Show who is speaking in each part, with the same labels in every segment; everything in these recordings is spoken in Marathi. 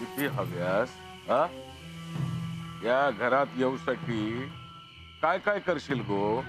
Speaker 1: किती हव्यास? हा? या घरात येऊसाठी काय काय करशील गो?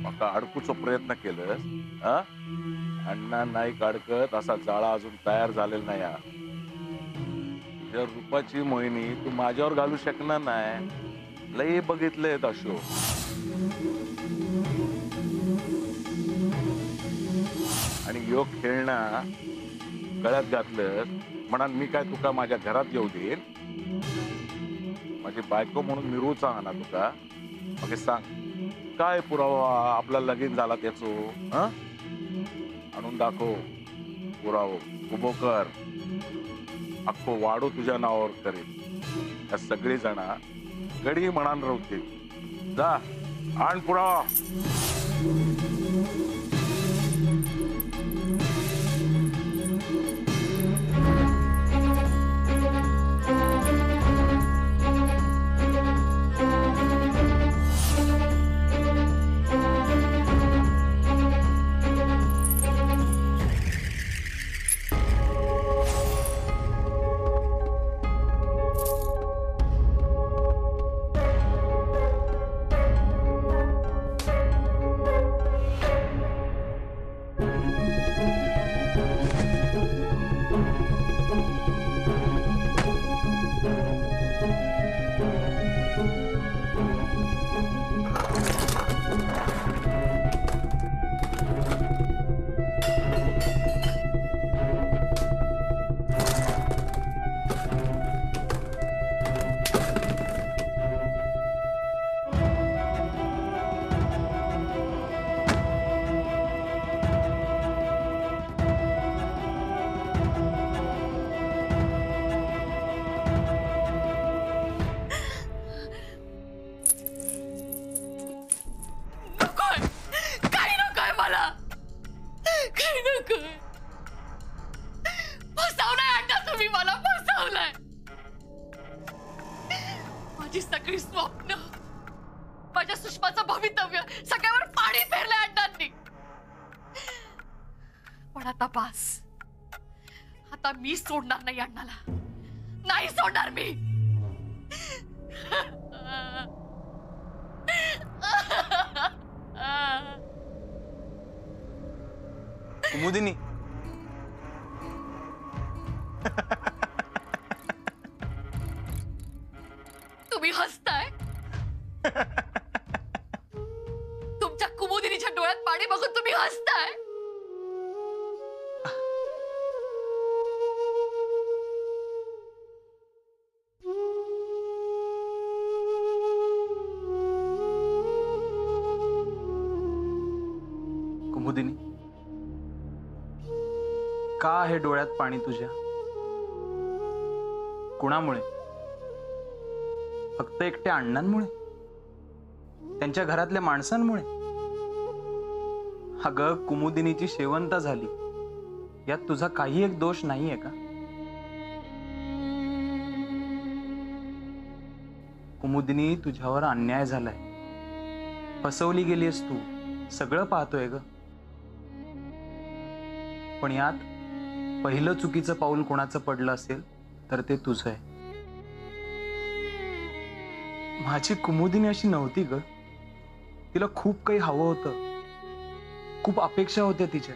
Speaker 1: मका अडकूचा प्रयत्न केलंस? हा? अण्णा नाईक अडकत असा जाळा अजून तयार झालेला नाही हा. तुझ्या रूपाची मोहिनी तू माझ्यावर घालू शकणार नाही. लई बघितलंय अशो. आणि योग खेळणा गळ्यात घातलं म्हणा मी काय तुका माझ्या घरात येऊ देईन? माझी बायको म्हणून मिरूचा ना तुका? मग सांग काय पुरावा आपला लगीन झाला त्याचो? आणून दाखव पुरावो. उभो कर. अख्खो वाडू तुझ्या नावावर करेल. या सगळी जण गडी म्हणान रवतील. जा आण पुरावा.
Speaker 2: माझी सगळी स्वप्न, माझ्या सुषमाचं भवितव्य सगळ्यावर पाणी फेरलंय अण्णांनी. पण आता बास. आता मी सोडणार नाही अण्णाला. नाही सोडणार मी.
Speaker 3: कुमुदिनी
Speaker 2: तुम्ही हसताय. तुमच्या कुमुदिनीच्या डोळ्यात पाणी बघून तुम्ही हसताय.
Speaker 3: कुमुदिनी का आहे डोळ्यात पाणी तुझ्या? कुणामुळे? फक्त एकट्या अण्णांमुळे? त्यांच्या घरातल्या माणसांमुळे? अगं कुमुदिनीची शेवंता झाली यात तुझा काही एक दोष नाहीये का? कुमुदिनी तुझ्यावर अन्याय झालाय. फसवली गेलीस तू. सगळं पाहतोय ग. पण यात पहिलं चुकीचं पाऊल कोणाचं पडलं असेल तर ते तुझं आहे. माझी कुमुदिनी अशी नव्हती ग. तिला खूप काही हवं होतं. खूप अपेक्षा होत्या तिच्या.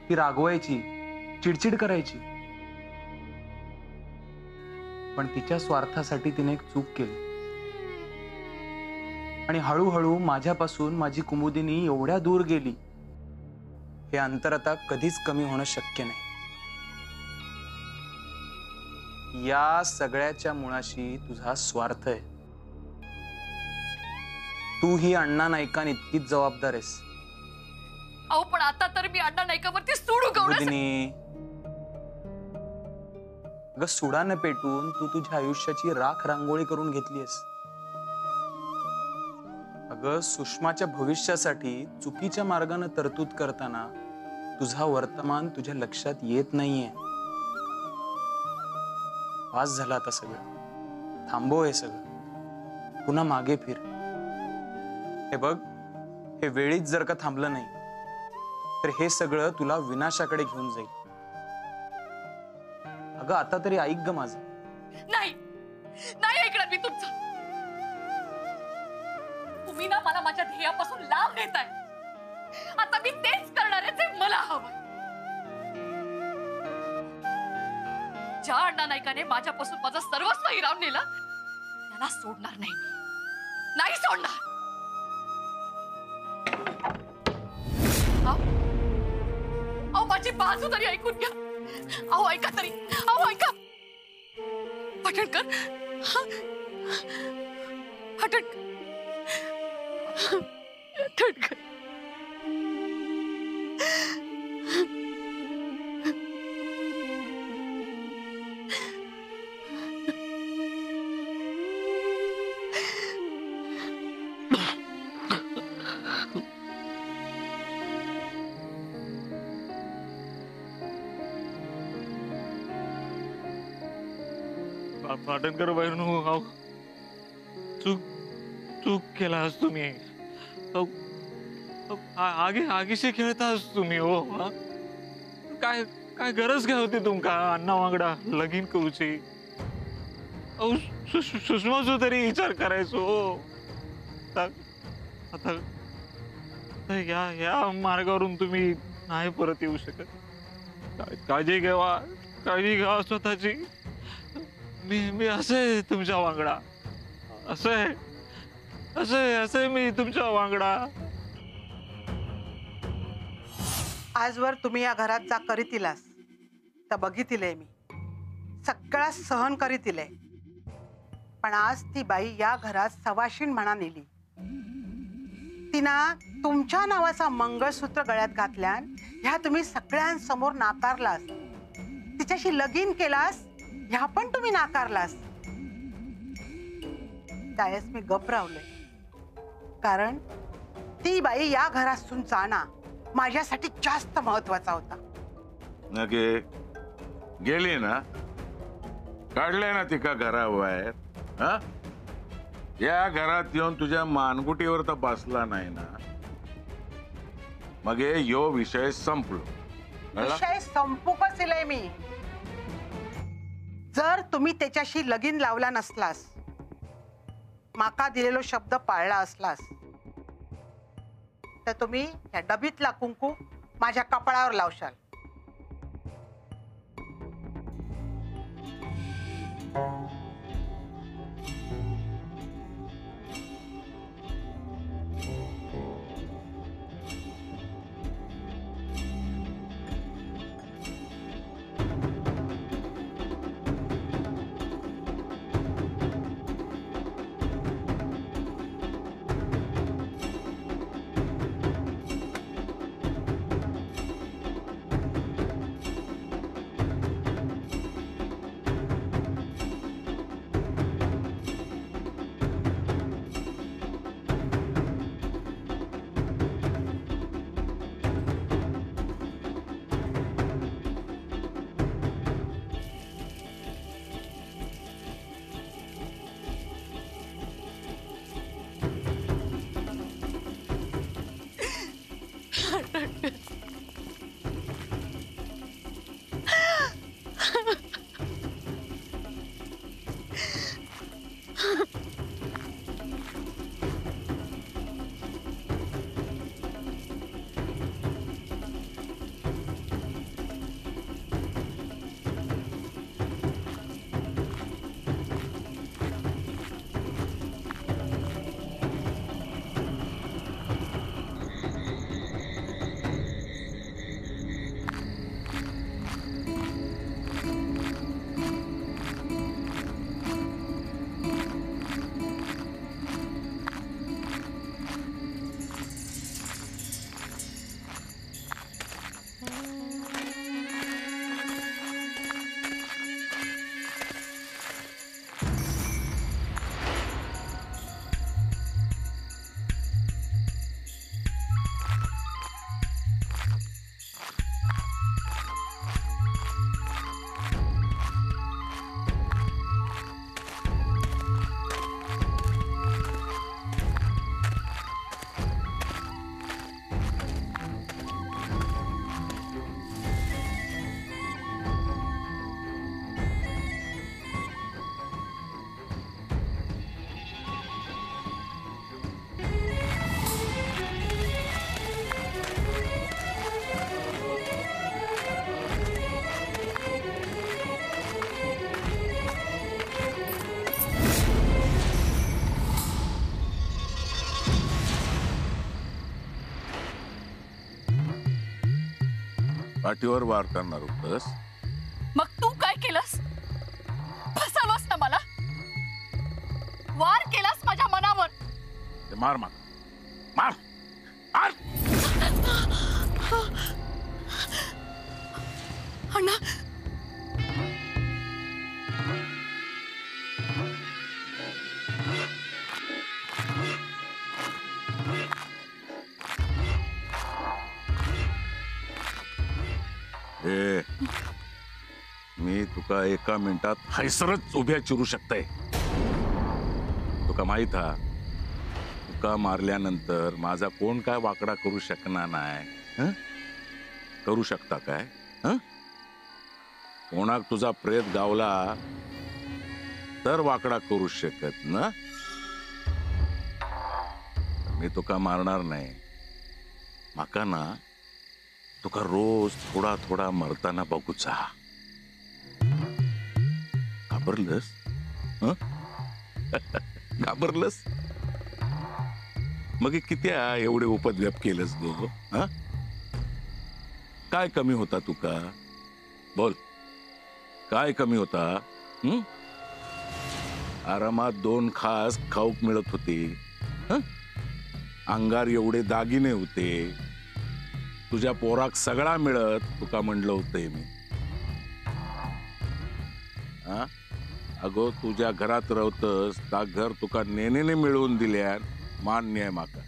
Speaker 3: ती रागवायची, चिडचिड करायची. पण तिच्या स्वार्थासाठी तिने एक चूक केली. आणि हळूहळू माझ्यापासून माझी कुमुदिनी एवढ्या दूर गेली. हे अंतर आता कधीच कमी होणं शक्य नाही. या सगळ्याच्या मुळाशी तुझा स्वार्थ आहे. तू ही अण्णा नाईकांना इतकीच जबाबदार आहेस.
Speaker 2: अहो पण आता तर मी अण्णा नाईकावरती सूड उगवलं.
Speaker 3: अगं सुडानं पेटून तू तुझ्या आयुष्याची राख रांगोळी करून घेतलीयस. अगं सुषमाच्या भविष्यासाठी चुकीच्या मार्गाने तरतूद करताना तुझा वर्तमान तुझ्या लक्षात येत नाहीये. पास झाला आता सगळं. थांबव हे सगळं. पुन्हा मागे फिर. हे बघ, हे वेळीच जर का थांबलं नाही तर हे सगळं तुला विनाशाकडे घेऊन जाईल. अगं आता तरी ऐक ग माझं.
Speaker 2: नाही नाही ऐकणार मी तुमचं. तुम्ही ना मला माझ्या ध्येयापासून लांब नेताय. आता मी तेच करणार आहे जे मला हवं. ज्या अण्णा नाईकाने माझ्यापासून माझं सर्वस्व हिरावून नेलं त्याला सोडणार नाही मी. नाही सोडणार. अहो माझी बाजू तरी ऐकून घ्या. अहो ऐका तरी. अहो ऐका. पटणकर पटणकर
Speaker 4: पाटणकर बहिणू, चूक चूक केलास तुम्ही. आगीशी खेळतास तुम्ही हो. काय काय गरज काय होती तुमका अण्णा वांगडा लगीन करूची. सुषमाचो तरी विचार करायचो हो. आता या मार्गावरून तुम्ही नाही परत येऊ शकत. काळजी घ्यावा, काळजी घ्यावा स्वतःची. मी असे तुमच्या वांगडा. असे मी तुमच्या वांगडा.
Speaker 5: आजवर तुम्ही या घरात जा करीतिलास तर बघितलंय मी. सगळा सहन करीतिलंय. पण आज ती बाई या घरात सवाशीण म्हणा नेली. तिना तुमच्या नावाचा मंगळसूत्र गळ्यात घातल्यान ह्या तुम्ही सगळ्यांसमोर नाकारलास. तिच्याशी लगीन केलास ह्या पण तुम्ही नाकारलास. त्यावेळेस मी गप रावले. कारण ती बाई या घरातून जाणं माझ्यासाठी जास्त महत्वाचा होता.
Speaker 1: नगे गेली ना, काढले ना तिका घराबाहेर. हा, या घरात येऊन तुझ्या मानगुटीवर तर बसला नाही ना, मग यो विषय संपलो.
Speaker 5: विषय संपूकच दिलाय मी. जर तुम्ही त्याच्याशी लगीन लावला नसलास, माका दिलेलो शब्द पाळला असलास, तर तुम्ही या डबीतला कुंकू माझ्या कपाळावर लावशाल.
Speaker 1: पाठीवर वार करणार होतस.
Speaker 2: मग तू काय केलंस? फसवलंस ना मला. वार केलास माझ्या मनावर.
Speaker 1: ते मार मार मार मार.
Speaker 2: अण्णा,
Speaker 1: ए, मी तुका एका मिनिटात हैसरच उभ्या चिरू शकतय. तुका माहित हा, तुका मारल्यानंतर माझा कोण काय वाकडा करू शकणार नाही. हं? करू शकता काय? हं? कोणाक तुझा प्रेत गावला तर वाकडा करू शकत ना. मी तुका मारणार नाही. माका ना तुका रोज थोडा थोडा मरताना बघूचा. घाबरलंस? हं? घाबरलंस? मग हे किती एवढे उपद्व्याप केलंस गो? हं? काय कमी होता तुका? बोल, काय कमी होता? हं? आरामात 2 खास खाऊक मिळत होते. हं? अंगार एवढे दागिने होते. तुझ्या पोराक सगळा मिळत. तुका म्हणलं होतंय मी. हा, अगो तुझ्या घरात राहतस ता घर तुका नेनेने मिळवून दिल्यान मान्य आहे माका.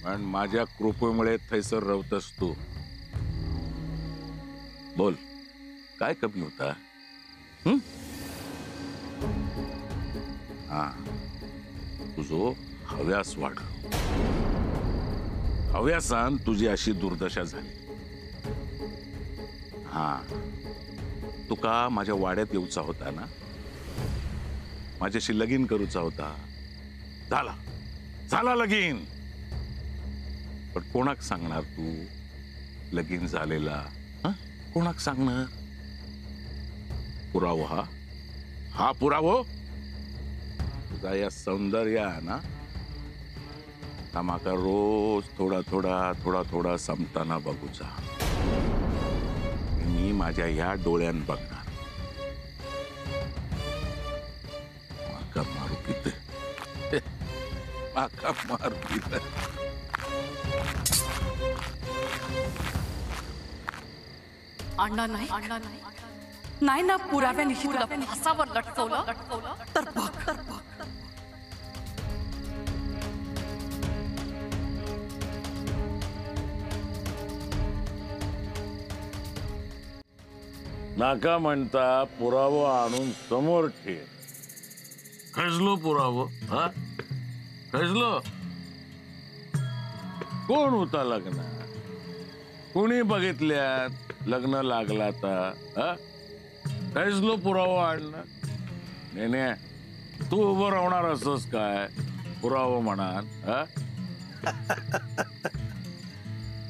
Speaker 1: पण माझ्या कृपेमुळे थैसर राहतस तू. बोल, काय कमी होता? हं? हा, तुझो हव्यास वाढ. हव्यासान तुझी अशी दुर्दशा झाली. हा, तुका माझ्या वाड्यात येऊचा होता ना. माझ्याशी लगीन करूचा होता. झाला झाला लगीन. पण कोणाक सांगणार तू लगीन झालेला? हं? कोणाक सांगणार? पुरावा हा पुरावो तुझा या सौंदर्य ना. माका रोज थोडा थोडा थोडा थोडा संपताना बघूचा. मी माझ्या या डोळ्यान बघणार. माका मारू किती माका मारू किती.
Speaker 2: अण्णा नाही, अण्णा नाही, नाही ना. पुराव्यानिशी तुला फासावर लटकवलं तर बघ.
Speaker 1: नाका म्हणता पुरावा आणून समोर ठेव. खजलो पुरावो? हा, खजलो. कोण होता लग्न? कोणी बघितल्यात लग्न लागला आता? खजलो पुरावा आणला. नेने, तू उभं राहणार असस काय पुरावा म्हणान?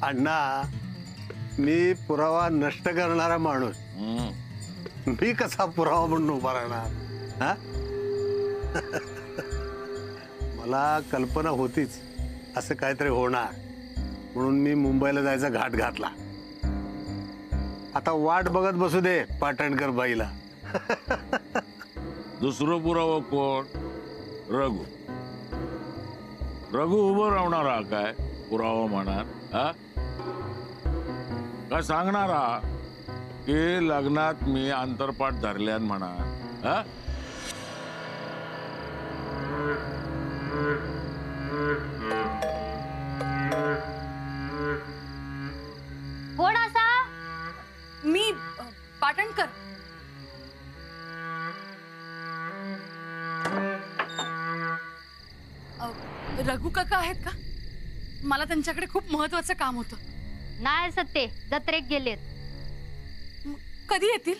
Speaker 6: अण्णा, मी पुरावा नष्ट करणारा माणूस. मी कसा पुरावा म्हणून उभा राहणार? हा? मला कल्पना होतीच असं काहीतरी होणार, म्हणून मी मुंबईला जायचा घाट घातला. आता वाट बघत बसू दे पाटणकर बाईला.
Speaker 1: दुसरं पुरावा कोण? रघु. रघु उभं राहणारा काय पुरावा म्हणान? हा, काय सांगणारा की लग्नात मी अंतरपाठ धरल्यान म्हणा? हा,
Speaker 7: कोण असा?
Speaker 2: मी पाटणकर. रघु काका आहेत का? मला त्यांच्याकडे खूप महत्वाचं काम होतं.
Speaker 7: नाही सत्ते, जत्रेक गेलेत.
Speaker 2: कधी येतील?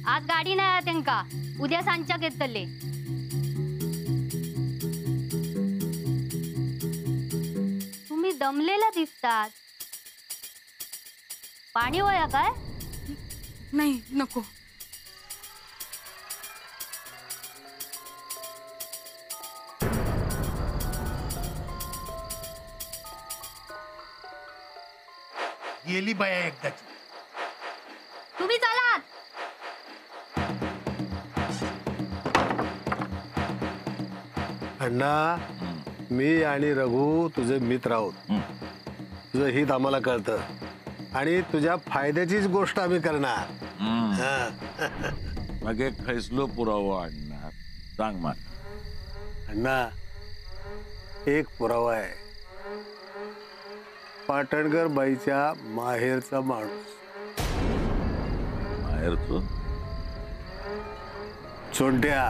Speaker 7: आज गाडी नाही त्यांका, उद्या सांच्याक येतले. तुम्ही दमलेला दिसतात. पाणी वया काय?
Speaker 2: नाही, नको.
Speaker 8: गेली बाया एकदाची.
Speaker 6: अण्णा मी आणि रघु तुझे मित्र आहोत. तुझं हित आम्हाला कळतं आणि तुझ्या फायद्याचीच गोष्ट आम्ही करणार. हा.
Speaker 1: मग एक फैसलो पुरावा आणणार सांग मला.
Speaker 6: अण्णा एक पुरावा आहे. पाटणकर बाईच्या माहेरचा माणूस
Speaker 1: बाहेरचो
Speaker 6: चोंट्या.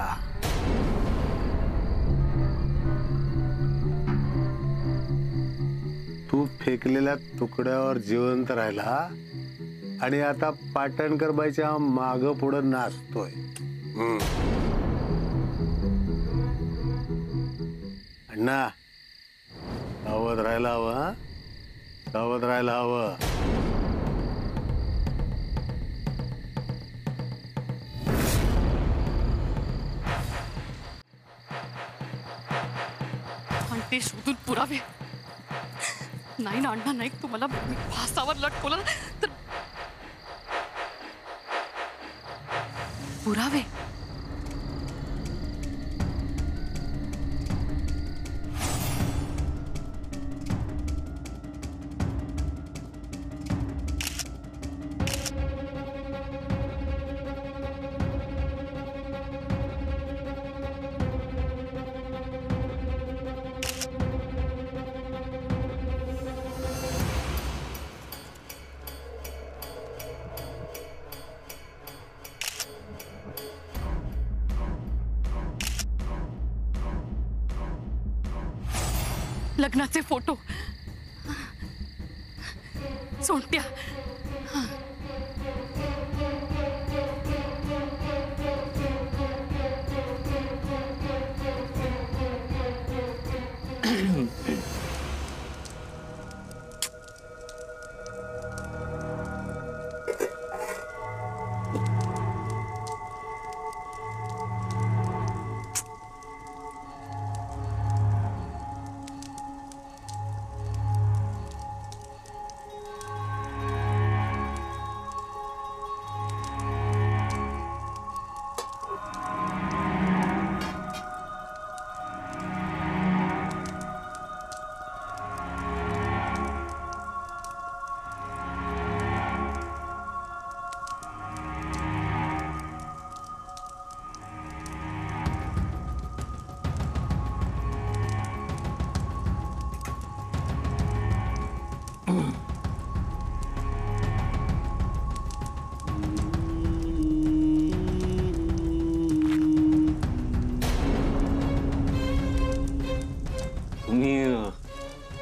Speaker 6: तू फेकलेल्या तुकड्यावर जिवंत राहिला आणि आता पाटणकर बाईच्या माग पुढं नाचतोय. अण्णा सावध राहायला हवं. हा? सावध राहायला हवं.
Speaker 2: आणि ते शोधून पुरावे. नाही ना अण्णा नाही, तुम्हाला फासावर लटकवलं तर पुरावे. लग्नाचे फोटो, सोंट्या.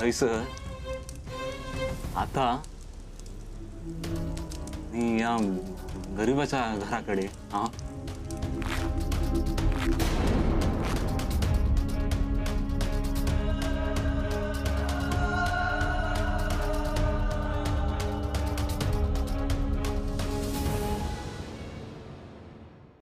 Speaker 4: ऐसं आता मी या गरिबाच्या घराकडे हा